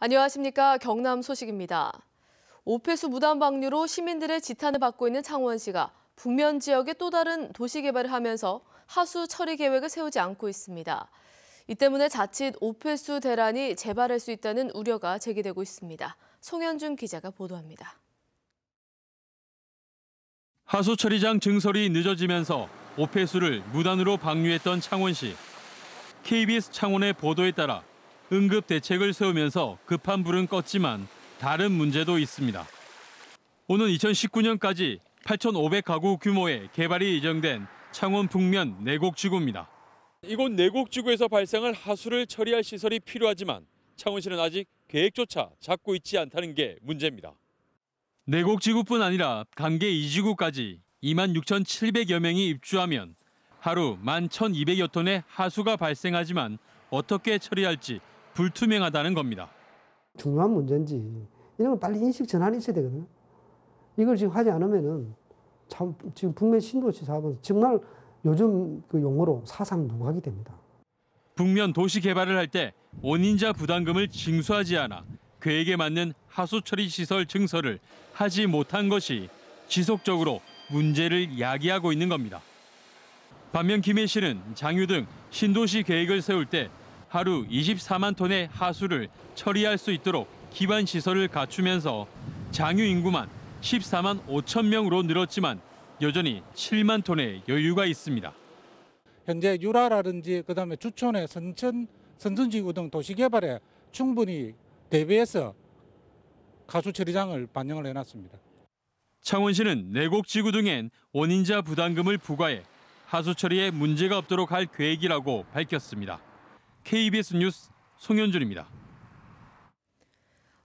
안녕하십니까. 경남 소식입니다. 오폐수 무단 방류로 시민들의 지탄을 받고 있는 창원시가 북면 지역에 또 다른 도시 개발을 하면서 하수 처리 계획을 세우지 않고 있습니다. 이 때문에 자칫 오폐수 대란이 재발할 수 있다는 우려가 제기되고 있습니다. 송현준 기자가 보도합니다. 하수 처리장 증설이 늦어지면서 오폐수를 무단으로 방류했던 창원시. KBS 창원의 보도에 따라 응급 대책을 세우면서 급한 불은 껐지만 다른 문제도 있습니다. 오는 2019년까지 8,500가구 규모의 개발이 예정된 창원 북면 내곡지구입니다. 이곳 내곡지구에서 발생할 하수를 처리할 시설이 필요하지만 창원시는 아직 계획조차 잡고 있지 않다는 게 문제입니다. 내곡지구뿐 아니라 강계 2지구까지 26,700여 명이 입주하면 하루 11,200여 톤의 하수가 발생하지만 어떻게 처리할지 불투명하다는 겁니다. 중요한 문제인지 이런 건 빨리 인식 전환이 있어야 되거든요. 이걸 지금 하지 않으면은 참 지금 북면 신도시 사업은 정말 요즘 그 용어로 사상 누각이 됩니다. 북면 도시 개발을 할 때 원인자 부담금을 징수하지 않아 계획에 맞는 하수 처리 시설 증설을 하지 못한 것이 지속적으로 문제를 야기하고 있는 겁니다. 반면 김해시는 장유 등 신도시 계획을 세울 때 하루 24만 톤의 하수를 처리할 수 있도록 기반 시설을 갖추면서 장유 인구만 14만 5천 명으로 늘었지만 여전히 7만 톤의 여유가 있습니다. 현재 유라라든지 그다음에 주촌의 선천지구 등 도시 개발에 충분히 대비해서 하수 처리장을 반영을 해놨습니다. 창원시는 내곡지구 등엔 원인자 부담금을 부과해 하수 처리에 문제가 없도록 할 계획이라고 밝혔습니다. KBS 뉴스 송현준입니다.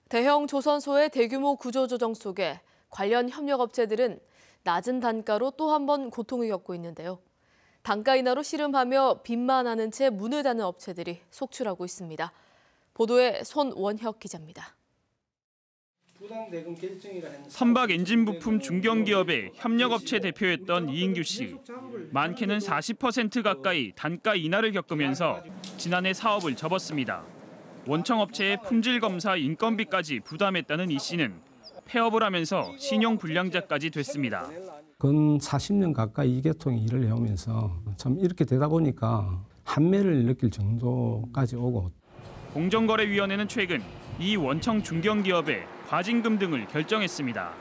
대형 조선소의 대규모 구조조정 속에 관련 협력업체들은 낮은 단가로 또 한 번 고통을 겪고 있는데요. 단가 인하로 씨름하며 빚만 하는 채 문을 닫는 업체들이 속출하고 있습니다. 보도에 손원혁 기자입니다. 선박 엔진 부품 중견기업의 협력업체 대표였던 이인규 씨. 많게는 40% 가까이 단가 인하를 겪으면서 지난해 사업을 접었습니다. 원청업체의 품질 검사 인건비까지 부담했다는 이 씨는 폐업을 하면서 신용불량자까지 됐습니다. 근 40년 가까이 이계통의 일을 해오면서 참 이렇게 되다 보니까 한매를 느낄 정도까지 오고. 공정거래위원회는 최근 이 원청 중견기업의 과징금 등을 결정했습니다.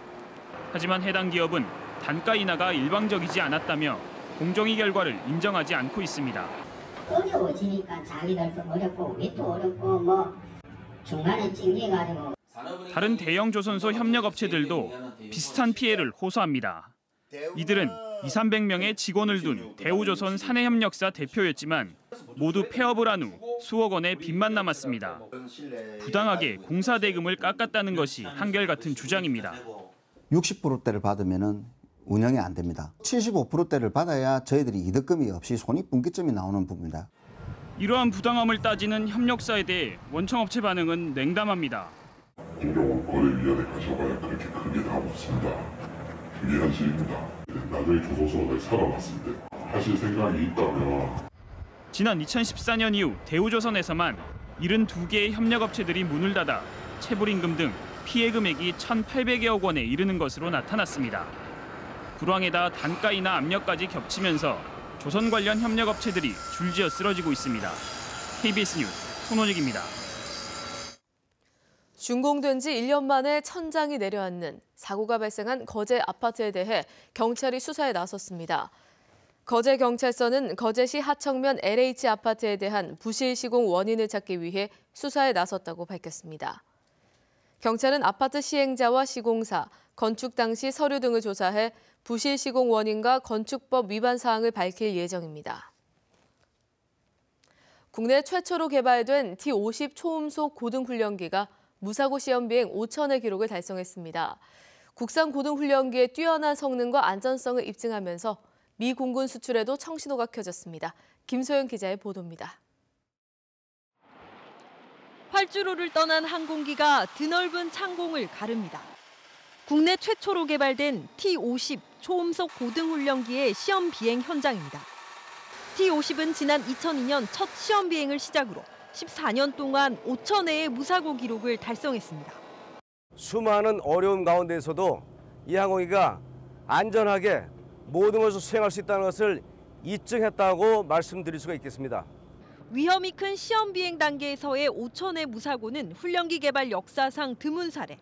하지만 해당 기업은 단가 인하가 일방적이지 않았다며 공정위 결과를 인정하지 않고 있습니다. 어려워지니까 자기들도 어렵고 우리도 어렵고 뭐 중간에 찡겨가지고. 다른 대형 조선소 협력업체들도 비슷한 피해를 호소합니다. 이들은 200~300명의 직원을 둔 대우조선 사내협력사 대표였지만 모두 폐업을 한 후 수억 원의 빚만 남았습니다. 부당하게 공사 대금을 깎았다는 것이 한결같은 주장입니다. 60%대를 받으면 운영이 안 됩니다. 75%대를 받아야 저희들이 이득금이 없이 손익분기점이 나오는 부분입니다. 이러한 부당함을 따지는 협력사에 대해 원청업체 반응은 냉담합니다. 공정거래위원회 가져가야 그렇게 크게 답 없습니다. 그게 현실입니다. 나중에 조선소가 살아났을 때 하실 생각이 있다면. 지난 2014년 이후 대우조선에서만 72개의 협력업체들이 문을 닫아 체불임금 등 피해 금액이 1,800여억 원에 이르는 것으로 나타났습니다. 불황에다 단가 인하 압력까지 겹치면서 조선 관련 협력업체들이 줄지어 쓰러지고 있습니다. KBS 뉴스 손원익입니다. 준공된 지 1년 만에 천장이 내려앉는 사고가 발생한 거제 아파트에 대해 경찰이 수사에 나섰습니다. 거제경찰서는 거제시 하청면 LH 아파트에 대한 부실 시공 원인을 찾기 위해 수사에 나섰다고 밝혔습니다. 경찰은 아파트 시행자와 시공사, 건축 당시 서류 등을 조사해 부실 시공 원인과 건축법 위반 사항을 밝힐 예정입니다. 국내 최초로 개발된 T-50 초음속 고등훈련기가 무사고 시험 비행 5,000회 기록을 달성했습니다. 국산 고등훈련기의 뛰어난 성능과 안전성을 입증하면서 미 공군 수출에도 청신호가 켜졌습니다. 김소연 기자의 보도입니다. 활주로를 떠난 항공기가 드넓은 창공을 가릅니다. 국내 최초로 개발된 T-50 초음속 고등훈련기의 시험 비행 현장입니다. T-50은 지난 2002년 첫 시험 비행을 시작으로 14년 동안 5,000회의 무사고 기록을 달성했습니다. 수많은 어려움 가운데서도 이 항공기가 안전하게 모든 것을 수행할 수 있다는 것을 입증했다고 말씀드릴 수가 있겠습니다. 위험이 큰 시험 비행 단계에서의 5,000회 무사고는 훈련기 개발 역사상 드문 사례.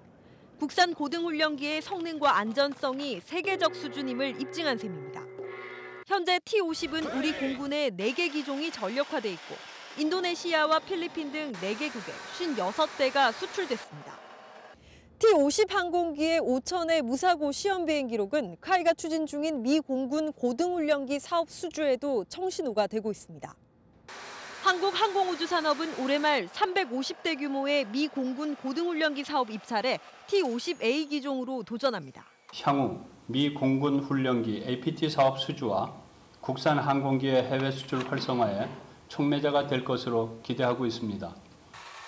국산 고등훈련기의 성능과 안전성이 세계적 수준임을 입증한 셈입니다. 현재 T-50은 우리 공군의 4개 기종이 전력화돼 있고 인도네시아와 필리핀 등 4개국에 56대가 수출됐습니다. T-50 항공기의 5,000회 무사고 시험 비행 기록은 카이가 추진 중인 미 공군 고등훈련기 사업 수주에도 청신호가 되고 있습니다. 한국 항공우주산업은 올해 말 350대 규모의 미 공군 고등훈련기 사업 입찰에 T-50A 기종으로 도전합니다. 향후 미 공군 훈련기 APT 사업 수주와 국산 항공기의 해외 수출 활성화에 촉매자가 될 것으로 기대하고 있습니다.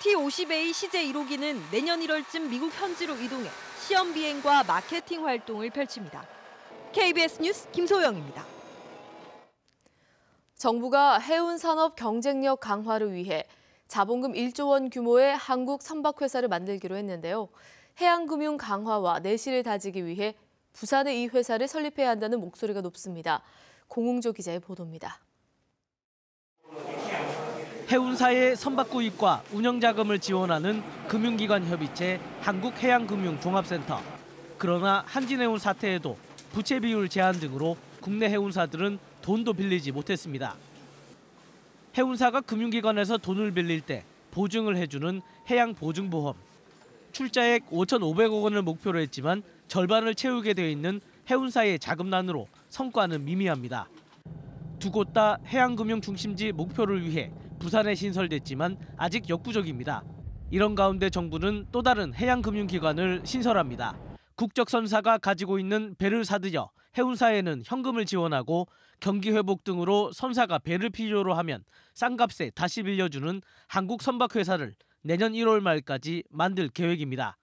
T-50A 시제 1호기는 내년 1월쯤 미국 현지로 이동해 시험 비행과 마케팅 활동을 펼칩니다. KBS 뉴스 김소영입니다. 정부가 해운 산업 경쟁력 강화를 위해 자본금 1조 원 규모의 한국 선박회사를 만들기로 했는데요. 해양금융 강화와 내실을 다지기 위해 부산에 이 회사를 설립해야 한다는 목소리가 높습니다. 공웅조 기자의 보도입니다. 해운사의 선박 구입과 운영 자금을 지원하는 금융기관 협의체 한국해양금융종합센터. 그러나 한진해운 사태에도 부채 비율 제한 등으로 국내 해운사들은 돈도 빌리지 못했습니다. 해운사가 금융기관에서 돈을 빌릴 때 보증을 해주는 해양보증보험. 출자액 5,500억 원을 목표로 했지만 절반을 채우게 돼 있는 해운사의 자금난으로 성과는 미미합니다. 두 곳 다 해양금융 중심지 목표를 위해 부산에 신설됐지만 아직 역부족입니다. 이런 가운데 정부는 또 다른 해양금융기관을 신설합니다. 국적선사가 가지고 있는 배를 사들여 해운사에는 현금을 지원하고 경기 회복 등으로 선사가 배를 필요로 하면 싼 값에 다시 빌려주는 한국선박회사를 내년 1월 말까지 만들 계획입니다.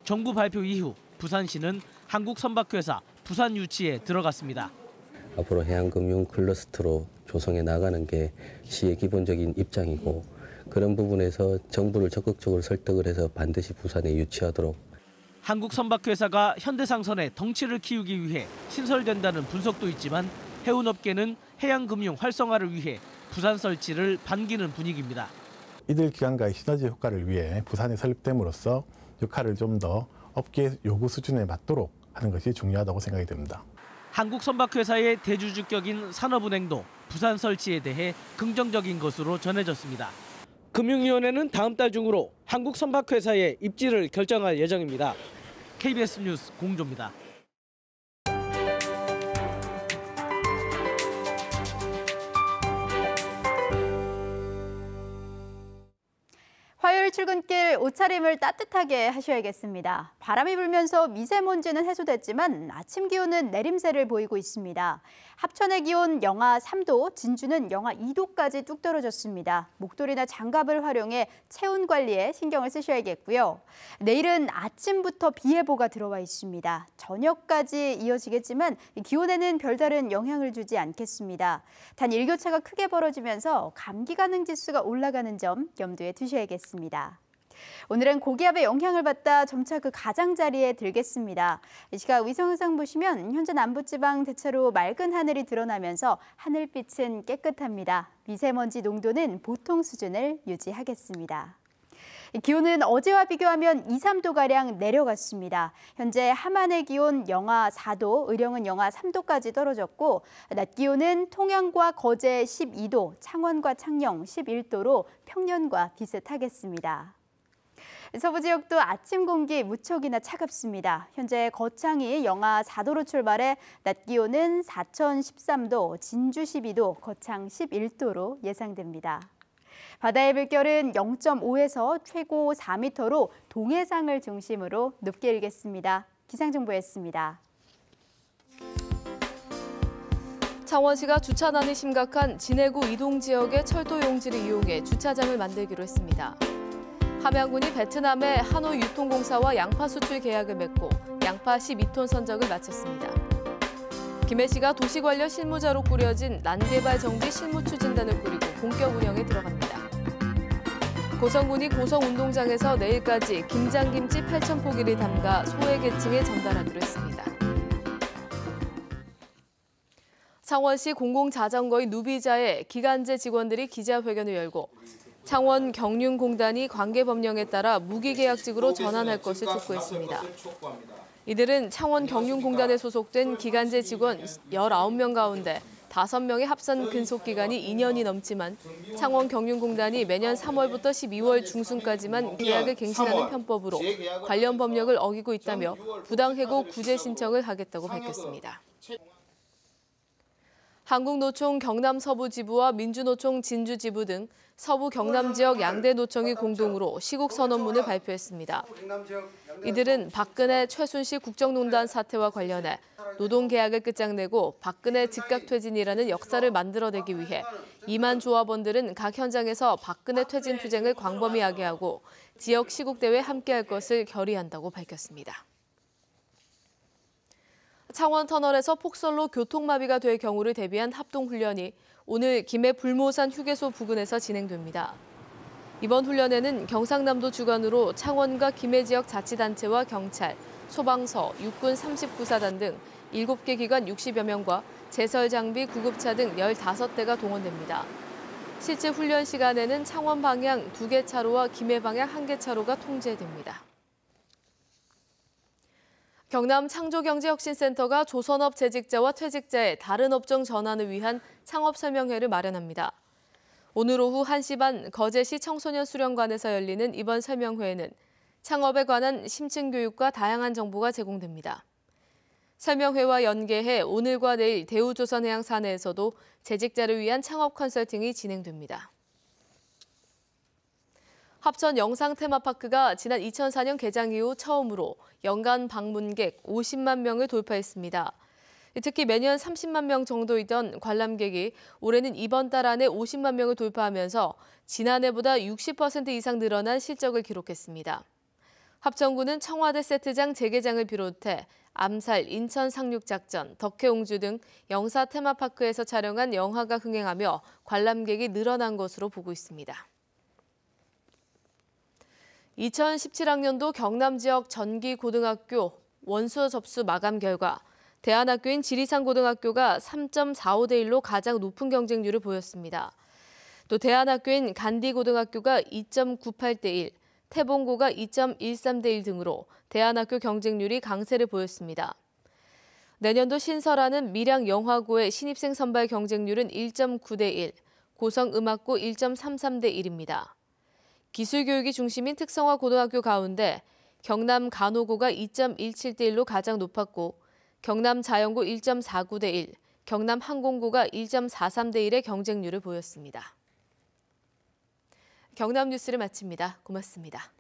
정부 발표 이후 부산시는 한국선박회사 부산 유치에 들어갔습니다. 앞으로 해양금융 클러스터로 조성해 나가는 게 시의 기본적인 입장이고 그런 부분에서 정부를 적극적으로 설득을 해서 반드시 부산에 유치하도록. 한국선박회사가 현대상선의 덩치를 키우기 위해 신설된다는 분석도 있지만 해운업계는 해양금융 활성화를 위해 부산 설치를 반기는 분위기입니다. 이들 기관과의 시너지 효과를 위해 부산에 설립됨으로써 역할을 좀 더 업계 요구 수준에 맞도록 하는 것이 중요하다고 생각이 됩니다. 한국선박회사의 대주주격인 산업은행도 부산 설치에 대해 긍정적인 것으로 전해졌습니다. 금융위원회는 다음 달 중으로 한국선박회사의 입지를 결정할 예정입니다. KBS 뉴스 공조입니다. 화요일 출근길 옷차림을 따뜻하게 하셔야겠습니다. 바람이 불면서 미세먼지는 해소됐지만 아침 기온은 내림세를 보이고 있습니다. 합천의 기온 영하 3도, 진주는 영하 2도까지 뚝 떨어졌습니다. 목도리나 장갑을 활용해 체온 관리에 신경을 쓰셔야겠고요. 내일은 아침부터 비 예보가 들어와 있습니다. 저녁까지 이어지겠지만 기온에는 별다른 영향을 주지 않겠습니다. 단 일교차가 크게 벌어지면서 감기 가능 지수가 올라가는 점 염두에 두셔야겠습니다. 오늘은 고기압의 영향을 받다 점차 그 가장자리에 들겠습니다. 이 시각 위성 영상 보시면 현재 남부지방 대체로 맑은 하늘이 드러나면서 하늘빛은 깨끗합니다. 미세먼지 농도는 보통 수준을 유지하겠습니다. 기온은 어제와 비교하면 2, 3도가량 내려갔습니다. 현재 함안의 기온 영하 4도, 의령은 영하 3도까지 떨어졌고 낮 기온은 통영과 거제 12도, 창원과 창녕 11도로 평년과 비슷하겠습니다. 서부 지역도 아침 공기 무척이나 차갑습니다. 현재 거창이 영하 4도로 출발해 낮 기온은 사천 13도, 진주 12도, 거창 11도로 예상됩니다. 바다의 물결은 0.5에서 최고 4m로 동해상을 중심으로 높게 일겠습니다. 기상정보였습니다. 창원시가 주차난이 심각한 진해구 이동 지역의 철도 용지를 이용해 주차장을 만들기로 했습니다. 함양군이 베트남의 한우 유통공사와 양파 수출 계약을 맺고 양파 12톤 선적을 마쳤습니다. 김해시가 도시관련 실무자로 꾸려진 난개발 정비 실무추진단을 꾸리고 본격 운영에 들어갑니다. 고성군이 고성운동장에서 내일까지 김장김치 8,000포기를 담가 소외계층에 전달하기로 했습니다. 창원시 공공자전거의 누비자에 기간제 직원들이 기자회견을 열고 창원 경륜공단이 관계법령에 따라 무기계약직으로 전환할 것을 촉구했습니다. 이들은 창원 경륜공단에 소속된 기간제 직원 19명 가운데 5명의 합산 근속기간이 2년이 넘지만 창원 경륜공단이 매년 3월부터 12월 중순까지만 계약을 갱신하는 편법으로 관련 법령을 어기고 있다며 부당해고 구제 신청을 하겠다고 밝혔습니다. 한국노총 경남서부지부와 민주노총 진주지부 등 서부 경남 지역 양대 노총이 공동으로 시국 선언문을 발표했습니다. 이들은 박근혜 최순실 국정농단 사태와 관련해 노동계약을 끝장내고 박근혜 즉각퇴진이라는 역사를 만들어내기 위해 2만 조합원들은 각 현장에서 박근혜 퇴진 투쟁을 광범위하게 하고 지역 시국대회에 함께할 것을 결의한다고 밝혔습니다. 창원 터널에서 폭설로 교통마비가 될 경우를 대비한 합동훈련이 오늘 김해 불모산 휴게소 부근에서 진행됩니다. 이번 훈련에는 경상남도 주관으로 창원과 김해 지역 자치단체와 경찰, 소방서, 육군 39사단 등 7개 기관 60여 명과 제설 장비, 구급차 등 15대가 동원됩니다. 실제 훈련 시간에는 창원 방향 2개 차로와 김해 방향 1개 차로가 통제됩니다. 경남 창조경제혁신센터가 조선업 재직자와 퇴직자의 다른 업종 전환을 위한 창업설명회를 마련합니다. 오늘 오후 1시 반 거제시 청소년수련관에서 열리는 이번 설명회에는 창업에 관한 심층 교육과 다양한 정보가 제공됩니다. 설명회와 연계해 오늘과 내일 대우조선해양 사내에서도 재직자를 위한 창업 컨설팅이 진행됩니다. 합천 영상 테마파크가 지난 2004년 개장 이후 처음으로 연간 방문객 50만 명을 돌파했습니다. 특히 매년 30만 명 정도이던 관람객이 올해는 이번 달 안에 50만 명을 돌파하면서 지난해보다 60% 이상 늘어난 실적을 기록했습니다. 합천구는 청와대 세트장 재개장을 비롯해 암살, 인천 상륙작전, 덕혜옹주 등 영사 테마파크에서 촬영한 영화가 흥행하며 관람객이 늘어난 것으로 보고 있습니다. 2017학년도 경남 지역 전기고등학교 원서 접수 마감 결과 대안학교인 지리산고등학교가 3.45대 1로 가장 높은 경쟁률을 보였습니다. 또 대안학교인 간디고등학교가 2.98대 1, 태봉고가 2.13대 1 등으로 대안학교 경쟁률이 강세를 보였습니다. 내년도 신설하는 밀양영화고의 신입생 선발 경쟁률은 1.9대 1, 고성음악고 1.33대 1입니다. 기술교육이 중심인 특성화 고등학교 가운데 경남 간호고가 2.17대 1로 가장 높았고 경남 자연고 1.49대 1, 경남 항공고가 1.43대 1의 경쟁률을 보였습니다. 경남 뉴스를 마칩니다. 고맙습니다.